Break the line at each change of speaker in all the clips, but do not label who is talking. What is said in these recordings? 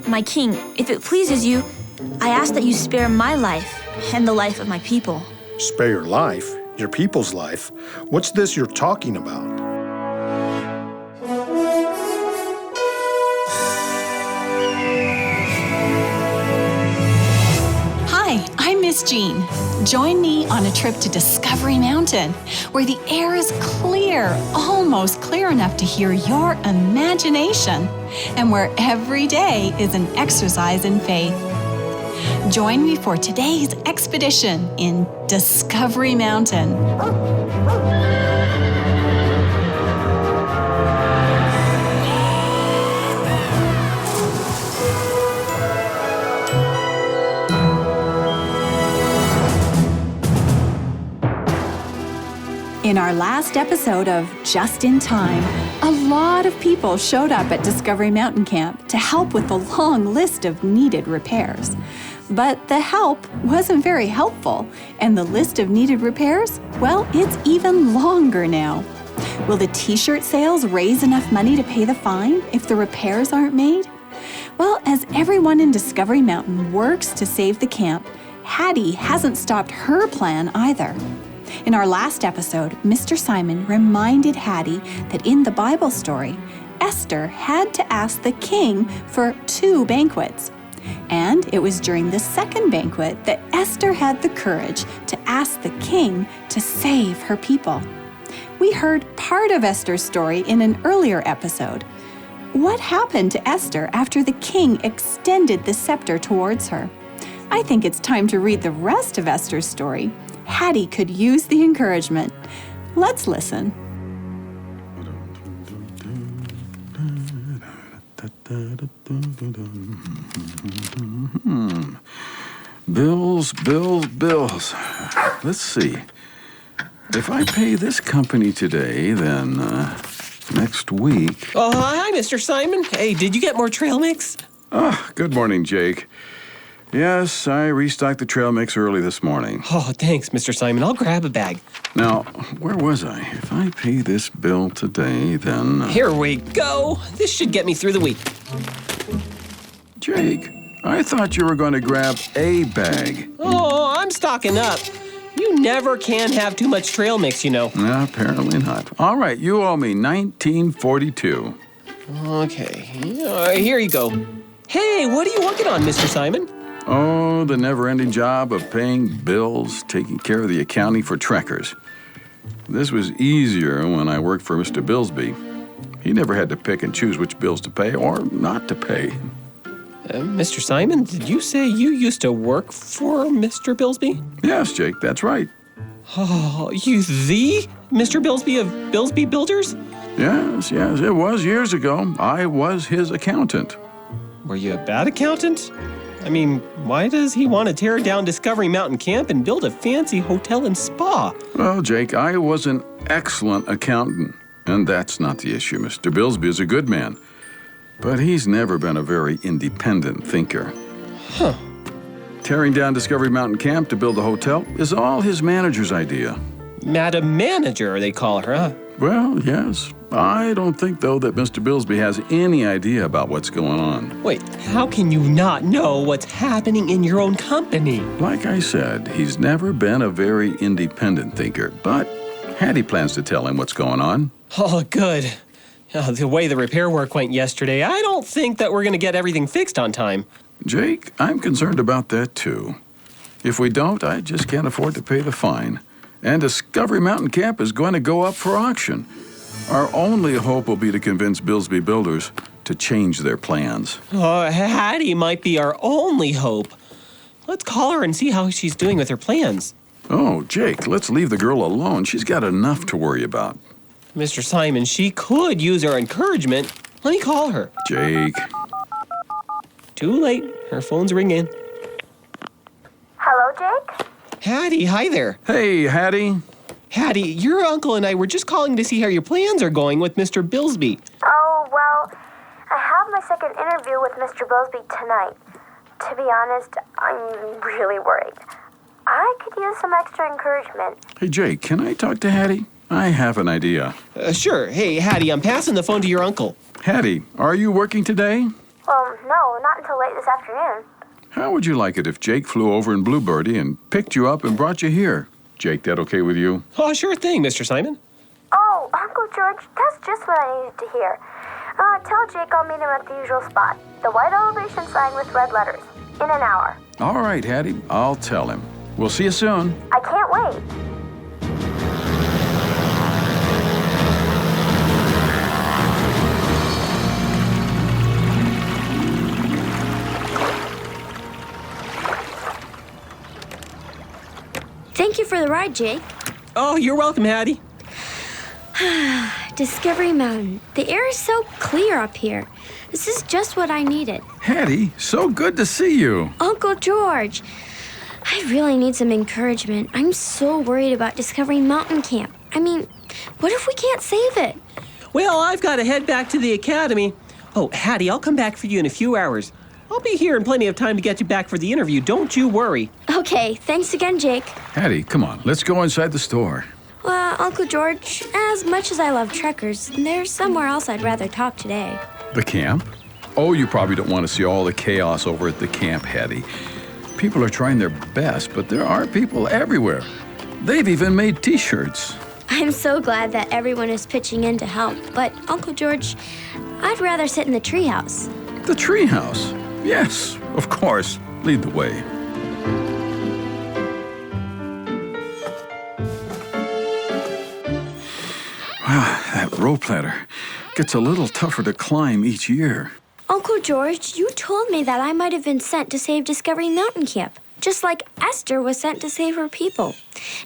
My king, if it pleases you, I ask that you spare my life and the life of my people.
Spare your life? Your people's life? What's this you're talking about?
Hi, I'm Miss Jean. Join me on a trip to Discovery Mountain, where the air is clear, almost clear enough to hear your imagination, and where every day is an exercise in faith. Join me for today's expedition in Discovery Mountain. In our last episode of Just in Time, a lot of people showed up at Discovery Mountain Camp to help with the long list of needed repairs. But the help wasn't very helpful, and the list of needed repairs, well, it's even longer now. Will the t-shirt sales raise enough money to pay the fine if the repairs aren't made? Well, as everyone in Discovery Mountain works to save the camp, Haddie hasn't stopped her plan either. In our last episode, Mr. Simon reminded Haddie that in the Bible story, Esther had to ask the king for 2 banquets. And it was during the second banquet that Esther had the courage to ask the king to save her people. We heard part of Esther's story in an earlier episode. What happened to Esther after the king extended the scepter towards her? I think it's time to read the rest of Esther's story. Haddie could use the encouragement. Let's listen.
Bills. Let's see. If I pay this company today, then next week...
Oh, hi, Mr. Simon. Hey, did you get more trail mix?
Good morning, Jake. Yes, I restocked the trail mix early this morning.
Oh, thanks, Mr. Simon. I'll grab a bag.
Now, where was I? If I pay this bill today, then...
Here we go. This should get me through the week.
Jake, I thought you were going to grab a bag.
Oh, I'm stocking up. You never can have too much trail mix, you know.
No, apparently not. All right, you owe me $19.42.
Okay, here you go. Hey, what are you working on, Mr. Simon?
Oh, the never-ending job of paying bills, taking care of the accounting for trekkers. This was easier when I worked for Mr. Bilsby. He never had to pick and choose which bills to pay or not to pay.
Mr. Simon, did you say you used to work for Mr. Bilsby?
Yes, Jake, that's right.
Oh, you the Mr. Bilsby of Bilsby Builders?
Yes, it was years ago. I was his accountant.
Were you a bad accountant? I mean, why does he want to tear down Discovery Mountain Camp and build a fancy hotel and spa?
Well, Jake, I was an excellent accountant, and that's not the issue. Mr. Bilsby is a good man, but he's never been a very independent thinker.
Huh.
Tearing down Discovery Mountain Camp to build a hotel is all his manager's idea.
Madam Manager, they call her, huh?
Well, yes. I don't think, though, that Mr. Bilsby has any idea about what's going on.
Wait, how can you not know what's happening in your own company?
Like I said, he's never been a very independent thinker, but Haddie plans to tell him what's going on.
Oh, good. The way the repair work went yesterday, I don't think that we're going to get everything fixed on time.
Jake, I'm concerned about that, too. If we don't, I just can't afford to pay the fine. And Discovery Mountain Camp is going to go up for auction. Our only hope will be to convince Bilsby Builders to change their plans.
Oh, Haddie might be our only hope. Let's call her and see how she's doing with her plans.
Oh, Jake, let's leave the girl alone. She's got enough to worry about.
Mr. Simon, she could use our encouragement. Let me call her.
Jake.
Too late. Her phone's ringing.
Hello, Jake?
Haddie, hi there.
Hey, Haddie.
Haddie, your uncle and I were just calling to see how your plans are going with Mr. Bilsby.
Oh, well, I have my second interview with Mr. Bilsby tonight. To be honest, I'm really worried. I could use some extra encouragement.
Hey, Jake, can I talk to Haddie? I have an idea.
Sure. Hey, Haddie, I'm passing the phone to your uncle.
Haddie, are you working today?
Well, no, not until late this afternoon.
How would you like it if Jake flew over in Blue Birdie and picked you up and brought you here? Jake, that okay with you?
Oh, sure thing, Mr. Simon.
Oh, Uncle George, that's just what I needed to hear. Tell Jake I'll meet him at the usual spot. The white elevation sign with red letters. In an hour.
All right, Haddie, I'll tell him. We'll see you soon.
I can't wait.
Thank you for the ride, Jake.
Oh, you're welcome, Haddie.
Discovery Mountain. The air is so clear up here. This is just what I needed.
Haddie, so good to see you.
Uncle George, I really need some encouragement. I'm so worried about Discovery Mountain Camp. I mean, what if we can't save it?
Well, I've got to head back to the academy. Oh, Haddie, I'll come back for you in a few hours. I'll be here in plenty of time to get you back for the interview. Don't you worry.
Okay, thanks again, Jake.
Haddie, come on, let's go inside the store.
Well, Uncle George, as much as I love truckers, there's somewhere else I'd rather talk today.
The camp? Oh, you probably don't want to see all the chaos over at the camp, Haddie. People are trying their best, but there are people everywhere. They've even made T-shirts.
I'm so glad that everyone is pitching in to help, but Uncle George, I'd rather sit in the treehouse.
The treehouse? Yes, of course. Lead the way. Wow, that rope ladder gets a little tougher to climb each year.
Uncle George, you told me that I might have been sent to save Discovery Mountain Camp, just like Esther was sent to save her people.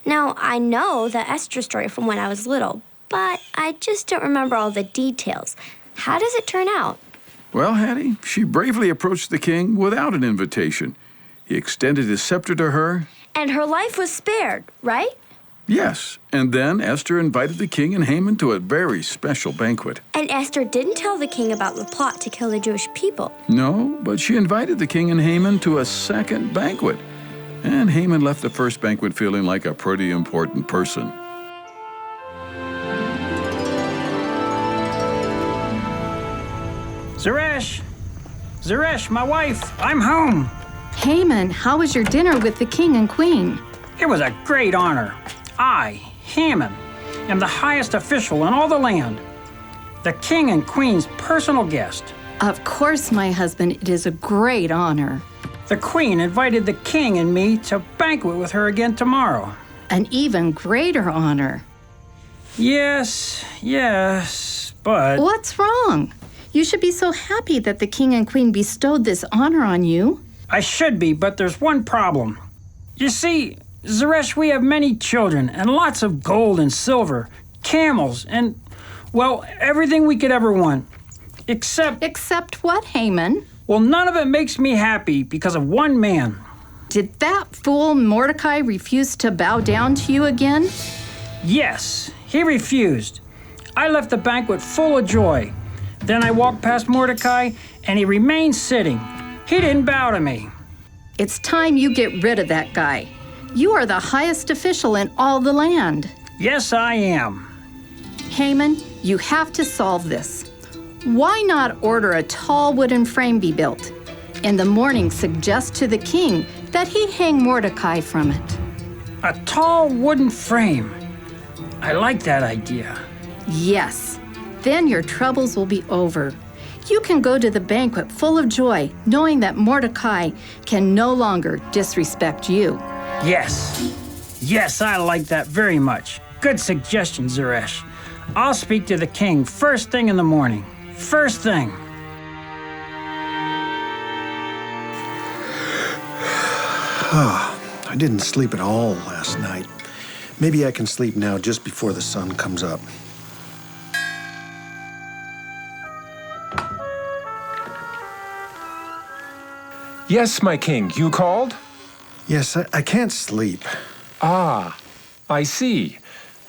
Now, I know the Esther story from when I was little, but I just don't remember all the details. How does it turn out?
Well, Haddie, she bravely approached the king without an invitation. He extended his scepter to her.
And her life was spared, right?
Yes, and then Esther invited the king and Haman to a very special banquet.
And Esther didn't tell the king about the plot to kill the Jewish people.
No, but she invited the king and Haman to a second banquet. And Haman left the first banquet feeling like a pretty important person.
Zeresh, my wife, I'm home.
Haman, how was your dinner with the king and queen?
It was a great honor. I, Haman, am the highest official in all the land. The king and queen's personal guest.
Of course, my husband, it is a great honor.
The queen invited the king and me to banquet with her again tomorrow.
An even greater honor.
Yes, but...
What's wrong? You should be so happy that the king and queen bestowed this honor on you.
I should be, but there's one problem. You see, Zeresh, we have many children and lots of gold and silver, camels, and, well, everything we could ever want. Except...
Except what, Haman?
Well, none of it makes me happy because of one man.
Did that fool Mordecai refuse to bow down to you again?
Yes, he refused. I left the banquet full of joy. Then I walked past Mordecai, and he remained sitting. He didn't bow to me.
It's time you get rid of that guy. You are the highest official in all the land.
Yes, I am.
Haman, you have to solve this. Why not order a tall wooden frame be built? In the morning, suggest to the king that he hang Mordecai from it.
A tall wooden frame. I like that idea.
Yes. Then your troubles will be over. You can go to the banquet full of joy, knowing that Mordecai can no longer disrespect you.
Yes, I like that very much. Good suggestion, Zeresh. I'll speak to the king first thing in the morning. First thing.
I didn't sleep at all last night. Maybe I can sleep now just before the sun comes up.
Yes, my king, you called?
Yes, I can't sleep.
Ah, I see.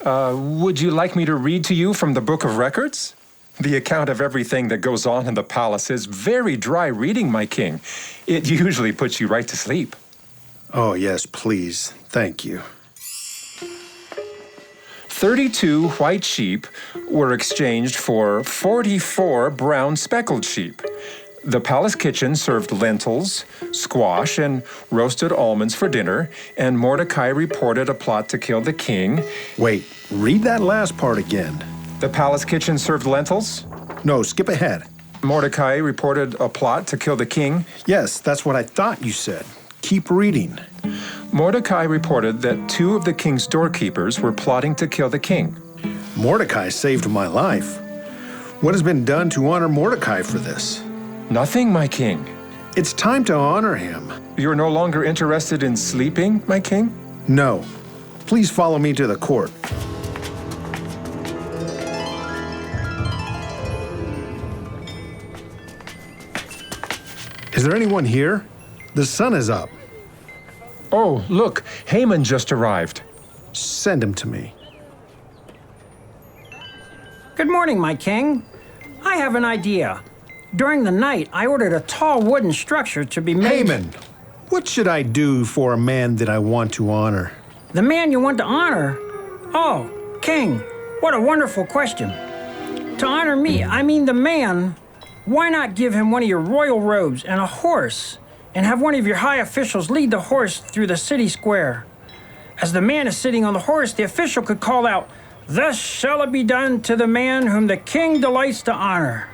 Would you like me to read to you from the Book of Records? The account of everything that goes on in the palace is very dry reading, my king. It usually puts you right to sleep.
Oh, yes, please. Thank you.
32 white sheep were exchanged for 44 brown speckled sheep. The palace kitchen served lentils, squash, and roasted almonds for dinner, and Mordecai reported a plot to kill the king.
Wait, read that last part again.
The palace kitchen served lentils.
No, skip ahead.
Mordecai reported a plot to kill the king.
Yes, that's what I thought you said. Keep reading.
Mordecai reported that 2 of the king's doorkeepers were plotting to kill the king.
Mordecai saved my life. What has been done to honor Mordecai for this?
Nothing, my king.
It's time to honor him.
You're no longer interested in sleeping, my king?
No. Please follow me to the court. Is there anyone here? The sun is up.
Oh, look, Haman just arrived.
Send him to me.
Good morning, my king. I have an idea. During the night, I ordered a tall wooden structure to be made.
Haman, what should I do for a man that I want to honor?
The man you want to honor? Oh, king, what a wonderful question. To honor me, I mean the man. Why not give him one of your royal robes and a horse, and have one of your high officials lead the horse through the city square? As the man is sitting on the horse, the official could call out, "Thus shall it be done to the man whom the king delights to honor."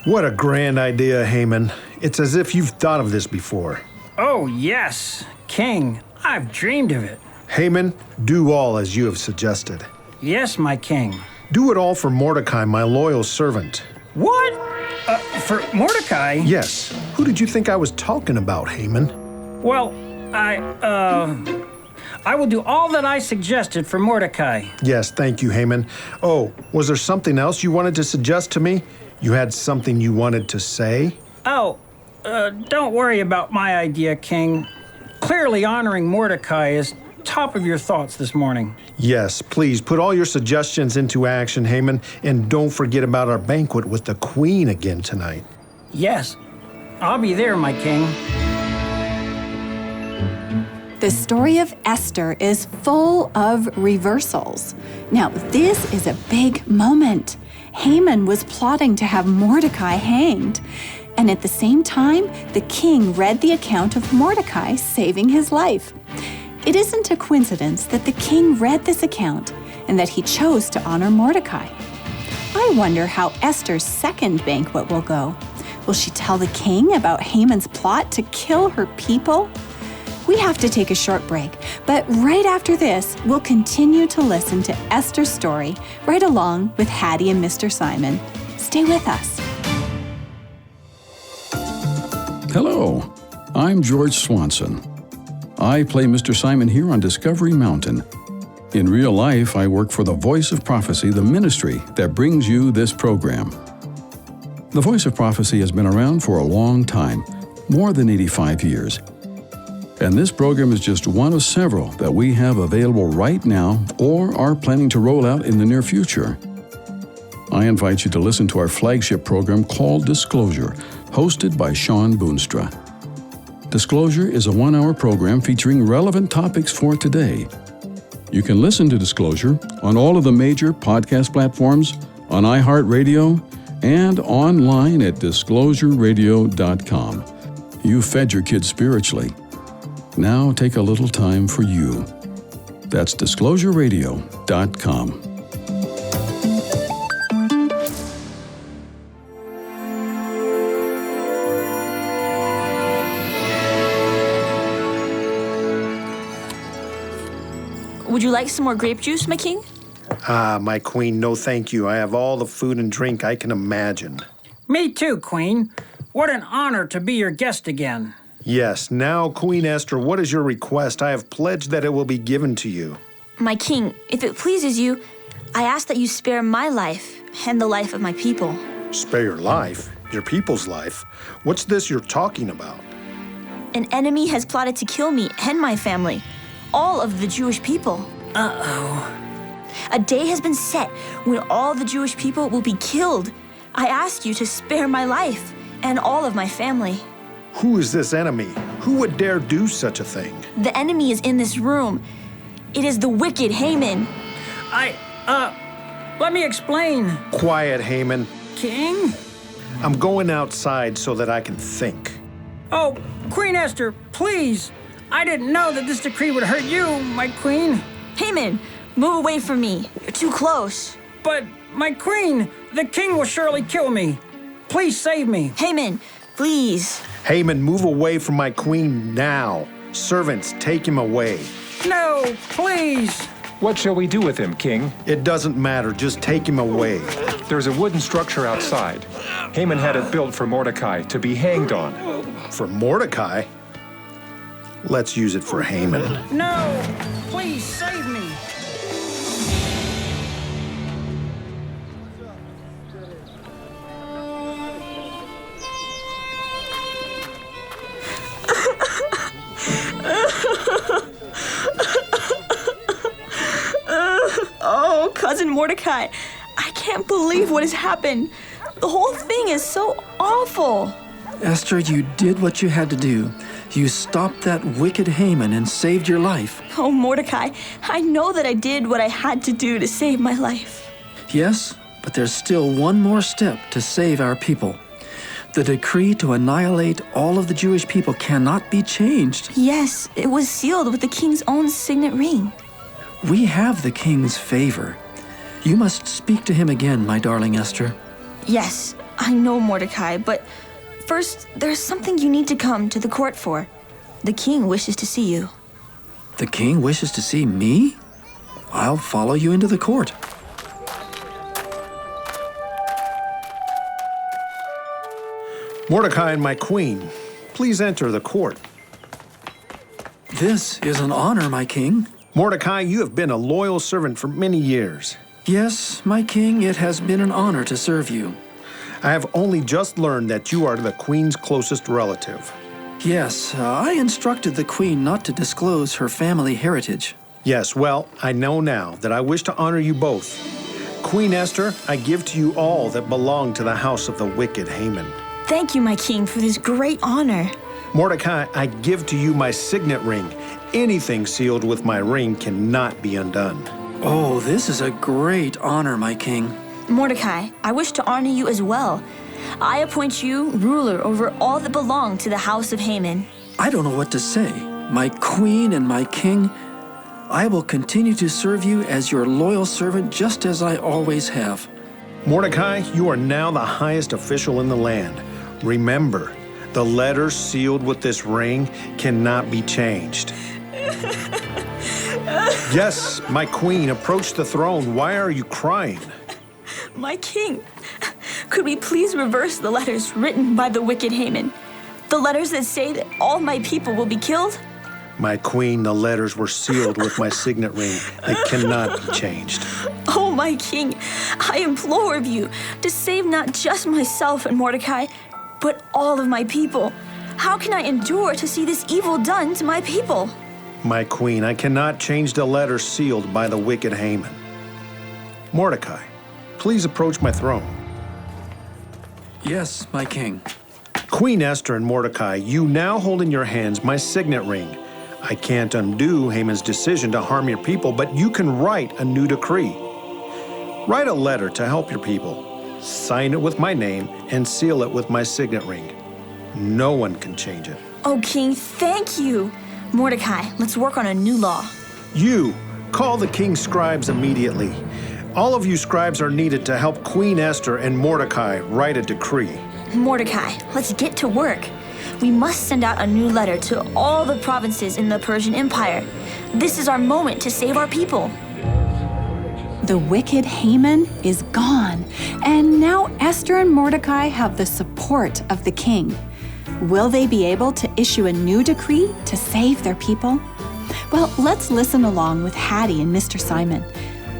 What a grand idea, Haman. It's as if you've thought of this before.
Oh, yes, king, I've dreamed of it.
Haman, do all as you have suggested.
Yes, my king.
Do it all for Mordecai, my loyal servant.
What? For Mordecai?
Yes. Who did you think I was talking about, Haman?
Well, I will do all that I suggested for Mordecai.
Yes, thank you, Haman. Oh, was there something else you wanted to suggest to me? You had something you wanted to say?
Oh, don't worry about my idea, King. Clearly honoring Mordecai is top of your thoughts this morning.
Yes, please put all your suggestions into action, Haman, and don't forget about our banquet with the Queen again tonight.
Yes, I'll be there, my king.
The story of Esther is full of reversals. Now, this is a big moment. Haman was plotting to have Mordecai hanged. And at the same time, the king read the account of Mordecai saving his life. It isn't a coincidence that the king read this account and that he chose to honor Mordecai. I wonder how Esther's second banquet will go. Will she tell the king about Haman's plot to kill her people? We have to take a short break, but right after this, we'll continue to listen to Esther's story right along with Haddie and Mr. Simon. Stay with us.
Hello, I'm George Swanson. I play Mr. Simon here on Discovery Mountain. In real life, I work for the Voice of Prophecy, the ministry that brings you this program. The Voice of Prophecy has been around for a long time, more than 85 years. And this program is just one of several that we have available right now or are planning to roll out in the near future. I invite you to listen to our flagship program called Disclosure, hosted by Sean Boonstra. Disclosure is a 1-hour program featuring relevant topics for today. You can listen to Disclosure on all of the major podcast platforms, on iHeartRadio, and online at disclosureradio.com. You fed your kids spiritually. Now take a little time for you. That's disclosureradio.com.
Would you like some more grape juice, my king?
Ah, my queen, no thank you. I have all the food and drink I can imagine.
Me too, Queen. What an honor to be your guest again.
Yes, now, Queen Esther, what is your request? I have pledged that it will be given to you.
My king, if it pleases you, I ask that you spare my life and the life of my people.
Spare your life? Your people's life? What's this you're talking about?
An enemy has plotted to kill me and my family, all of the Jewish people.
Uh-oh.
A day has been set when all the Jewish people will be killed. I ask you to spare my life and all of my family.
Who is this enemy? Who would dare do such a thing?
The enemy is in this room. It is the wicked Haman.
Let me explain.
Quiet, Haman.
King?
I'm going outside so that I can think.
Oh, Queen Esther, please. I didn't know that this decree would hurt you, my queen.
Haman, move away from me. You're too close.
But, my queen, the king will surely kill me. Please save me.
Haman, please.
Haman, move away from my queen now. Servants, take him away.
No, please.
What shall we do with him, King?
It doesn't matter, just take him away.
There's a wooden structure outside. Haman had it built for Mordecai to be hanged on.
For Mordecai? Let's use it for Haman.
No, please save me.
Oh, Cousin Mordecai, I can't believe what has happened. The whole thing is so awful.
Esther, you did what you had to do. You stopped that wicked Haman and saved your life.
Oh, Mordecai, I know that I did what I had to do to save my life.
Yes, but there's still one more step to save our people. The decree to annihilate all of the Jewish people cannot be changed.
Yes, it was sealed with the king's own signet ring.
We have the king's favor. You must speak to him again, my darling Esther.
Yes, I know, Mordecai, but first, there's something you need to come to the court for. The king wishes to see you.
The king wishes to see me? I'll follow you into the court.
Mordecai and my queen, please enter the court.
This is an honor, my king.
Mordecai, you have been a loyal servant for many years.
Yes, my king, it has been an honor to serve you.
I have only just learned that you are the queen's closest relative.
Yes, I instructed the queen not to disclose her family heritage.
Yes, well, I know now that I wish to honor you both. Queen Esther, I give to you all that belong to the house of the wicked Haman.
Thank you, my king, for this great honor.
Mordecai, I give to you my signet ring. Anything sealed with my ring cannot be undone.
Oh, this is a great honor, my king.
Mordecai, I wish to honor you as well. I appoint you ruler over all that belong to the house of Haman.
I don't know what to say. My queen and my king, I will continue to serve you as your loyal servant just as I always have.
Mordecai, you are now the highest official in the land. Remember, the letters sealed with this ring cannot be changed. Yes, my queen, approach the throne. Why are you crying?
My king, could we please reverse the letters written by the wicked Haman? The letters that say that all my people will be killed?
My queen, the letters were sealed with my signet ring. They cannot be changed.
Oh, my king, I implore of you to save not just myself and Mordecai, but all of my people. How can I endure to see this evil done to my people?
My queen, I cannot change the letters sealed by the wicked Haman. Mordecai, please approach my throne.
Yes, my king.
Queen Esther and Mordecai, you now hold in your hands my signet ring. I can't undo Haman's decision to harm your people, but you can write a new decree. Write a letter to help your people. Sign it with my name and seal it with my signet ring. No one can change it.
Oh, king, thank you. Mordecai, let's work on a new law.
You, call the king's scribes immediately. All of you scribes are needed to help Queen Esther and Mordecai write a decree.
Mordecai, let's get to work. We must send out a new letter to all the provinces in the Persian Empire. This is our moment to save our people.
The wicked Haman is gone, and now Esther and Mordecai have the support of the king. Will they be able to issue a new decree to save their people? Well, let's listen along with Haddie and Mr. Simon.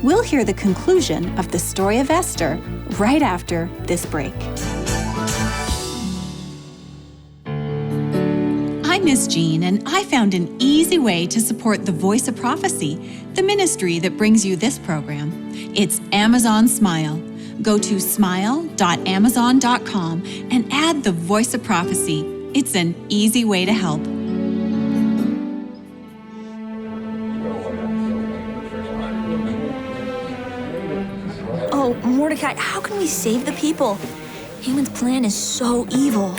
We'll hear the conclusion of the story of Esther right after this break. I'm Miss Jean, and I found an easy way to support the Voice of Prophecy, the ministry that brings you this program. It's Amazon Smile. Go to smile.amazon.com and add the Voice of Prophecy. It's an easy way to help.
Oh, Mordecai, how can we save the people? Haman's plan is so evil.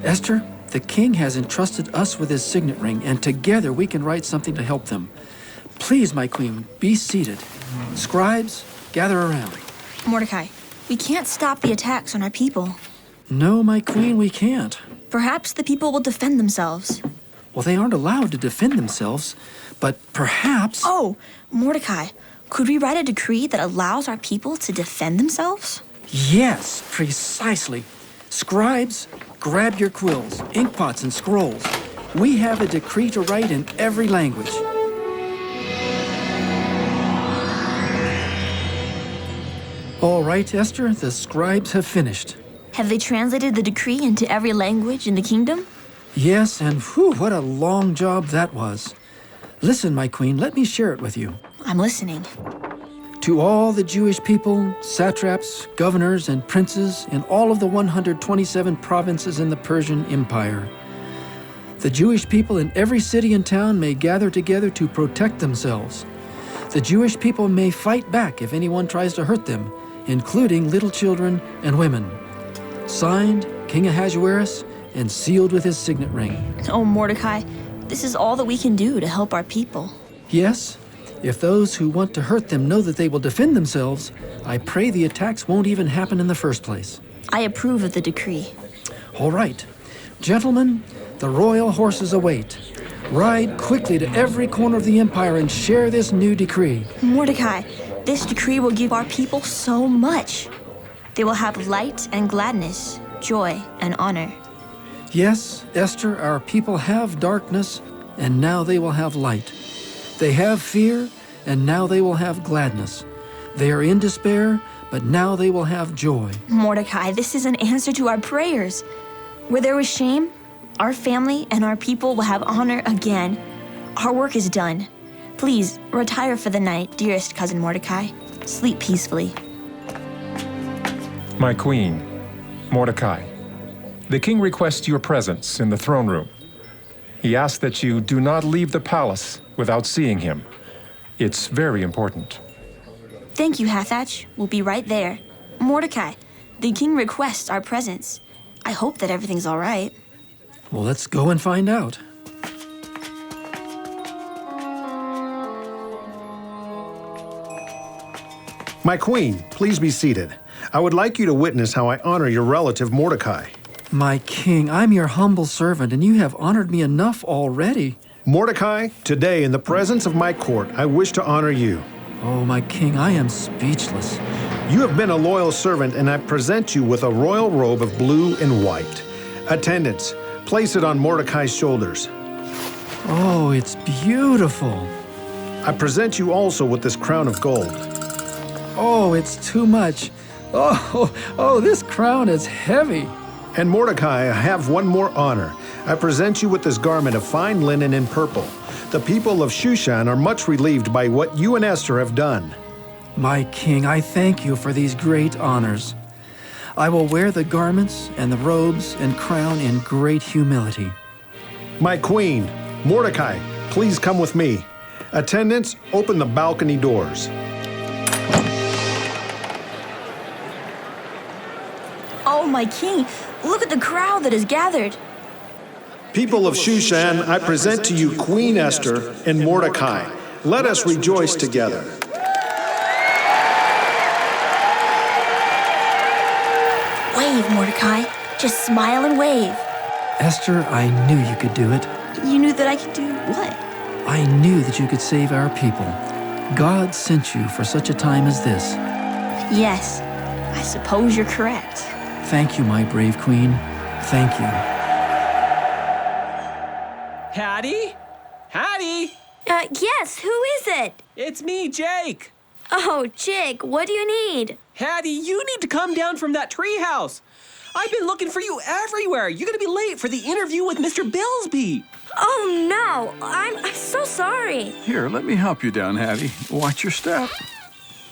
Esther, the king has entrusted us with his signet ring, and together we can write something to help them. Please, my queen, be seated. Scribes, gather around.
Mordecai, we can't stop the attacks on our people.
No, my queen, we can't.
Perhaps the people will defend themselves.
Well, they aren't allowed to defend themselves, but perhaps...
Oh, Mordecai, could we write a decree that allows our people to defend themselves?
Yes, precisely. Scribes, grab your quills, inkpots, and scrolls. We have a decree to write in every language. All right, Esther, the scribes have finished.
Have they translated the decree into every language in the kingdom?
Yes, and whew, what a long job that was. Listen, my queen, let me share it with you.
I'm listening.
To all the Jewish people, satraps, governors, and princes in all of the 127 provinces in the Persian Empire, the Jewish people in every city and town may gather together to protect themselves. The Jewish people may fight back if anyone tries to hurt them, including little children and women. Signed, King Ahasuerus, and sealed with his signet ring.
Oh, Mordecai, this is all that we can do to help our people.
Yes, if those who want to hurt them know that they will defend themselves, I pray the attacks won't even happen in the first place.
I approve of the decree.
All right. Gentlemen, the royal horses await. Ride quickly to every corner of the empire and share this new decree.
Mordecai, this decree will give our people so much. They will have light and gladness, joy and honor.
Yes, Esther, our people have darkness, and now they will have light. They have fear, and now they will have gladness. They are in despair, but now they will have joy.
Mordecai, this is an answer to our prayers. Where there was shame, our family and our people will have honor again. Our work is done. Please, retire for the night, dearest cousin Mordecai. Sleep peacefully.
My queen, Mordecai, the king requests your presence in the throne room. He asks that you do not leave the palace without seeing him. It's very important.
Thank you, Hathach. We'll be right there. Mordecai, the king requests our presence. I hope that everything's all right.
Well, let's go and find out.
My queen, please be seated. I would like you to witness how I honor your relative Mordecai.
My king, I'm your humble servant, and you have honored me enough already.
Mordecai, today in the presence of my court, I wish to honor you.
Oh, my king, I am speechless.
You have been a loyal servant, and I present you with a royal robe of blue and white. Attendants, place it on Mordecai's shoulders.
Oh, it's beautiful.
I present you also with this crown of gold.
Oh, it's too much. Oh, this crown is heavy.
And Mordecai, I have one more honor. I present you with this garment of fine linen in purple. The people of Shushan are much relieved by what you and Esther have done.
My king, I thank you for these great honors. I will wear the garments and the robes and crown in great humility.
My queen, Mordecai, please come with me. Attendants, open the balcony doors.
Oh, my king, look at the crowd that has gathered.
People of Shushan, I present to you Queen Esther and Mordecai. Let us rejoice together.
Wave, Mordecai. Just smile and wave.
Esther, I knew you could do it.
You knew that I could do what?
I knew that you could save our people. God sent you for such a time as this.
Yes, I suppose you're correct.
Thank you, my brave queen. Thank you.
Haddie? Haddie?
Yes, who is it?
It's me, Jake.
Oh, Jake, what do you need?
Haddie, you need to come down from that treehouse. I've been looking for you everywhere. You're going to be late for the interview with Mr. Billsby.
Oh, no. I'm so sorry.
Here, let me help you down, Haddie. Watch your step.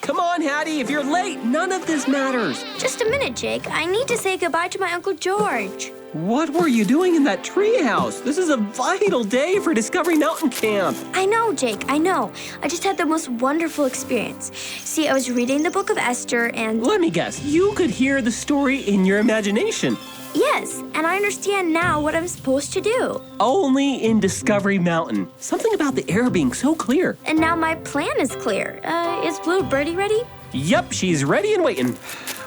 Come on, Haddie. If you're late, none of this matters.
Just a minute, Jake. I need to say goodbye to my Uncle George.
What were you doing in that treehouse? This is a vital day for Discovery Mountain Camp.
I know, Jake, I know. I just had the most wonderful experience. See, I was reading the book of Esther and...
Let me guess, you could hear the story in your imagination.
Yes, and I understand now what I'm supposed to do.
Only in Discovery Mountain. Something about the air being so clear.
And now my plan is clear. Is Blue Birdie ready?
Yep, she's ready and waiting.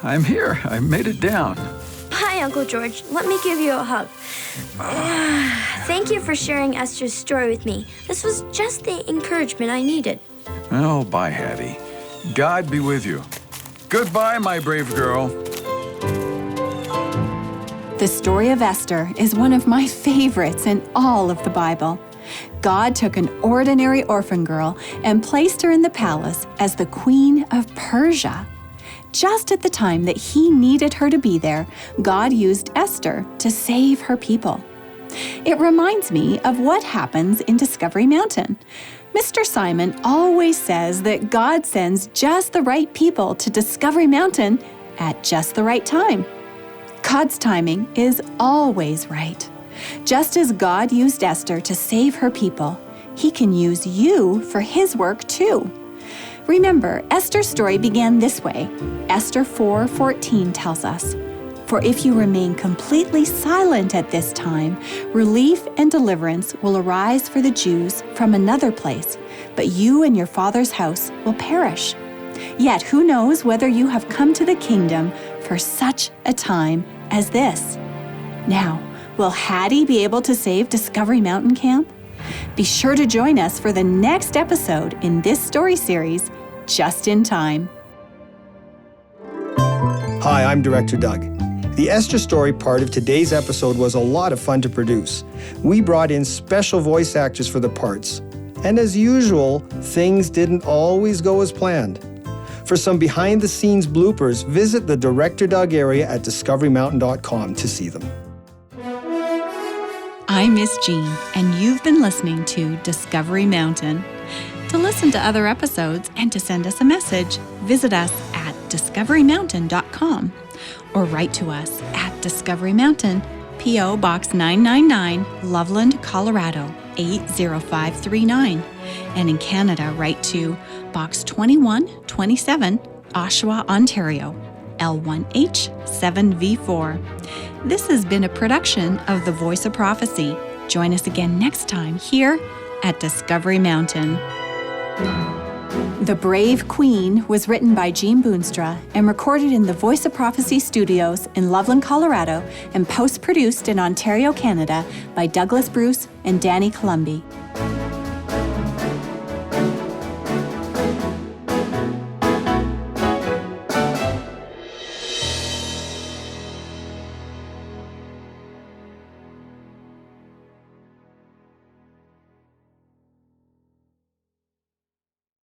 I'm here. I made it down.
Hi, Uncle George. Let me give you a hug. Thank you for sharing Esther's story with me. This was just the encouragement I needed.
Oh, bye, Haddie. God be with you. Goodbye, my brave girl.
The story of Esther is one of my favorites in all of the Bible. God took an ordinary orphan girl and placed her in the palace as the queen of Persia. Just at the time that he needed her to be there, God used Esther to save her people. It reminds me of what happens in Discovery Mountain. Mr. Simon always says that God sends just the right people to Discovery Mountain at just the right time. God's timing is always right. Just as God used Esther to save her people, he can use you for his work too. Remember, Esther's story began this way. Esther 4:14 tells us, "For if you remain completely silent at this time, relief and deliverance will arise for the Jews from another place, but you and your father's house will perish. Yet who knows whether you have come to the kingdom for such a time as this." Now, will Haddie be able to save Discovery Mountain Camp? Be sure to join us for the next episode in this story series, Just in Time.
Hi, I'm Director Doug. The Esther story part of today's episode was a lot of fun to produce. We brought in special voice actors for the parts. And as usual, things didn't always go as planned. For some behind-the-scenes bloopers, visit the Director Doug area at discoverymountain.com to see them.
I'm Miss Jean, and you've been listening to Discovery Mountain. To listen to other episodes and to send us a message, visit us at discoverymountain.com or write to us at Discovery Mountain, P.O. Box 999, Loveland, Colorado 80539. And in Canada, write to Box 2127, Oshawa, Ontario, L1H7V4. This has been a production of The Voice of Prophecy. Join us again next time here at Discovery Mountain. The Brave Queen was written by Jean Boonstra and recorded in the Voice of Prophecy studios in Loveland, Colorado, and post-produced in Ontario, Canada by Douglas Bruce and Danny Columby.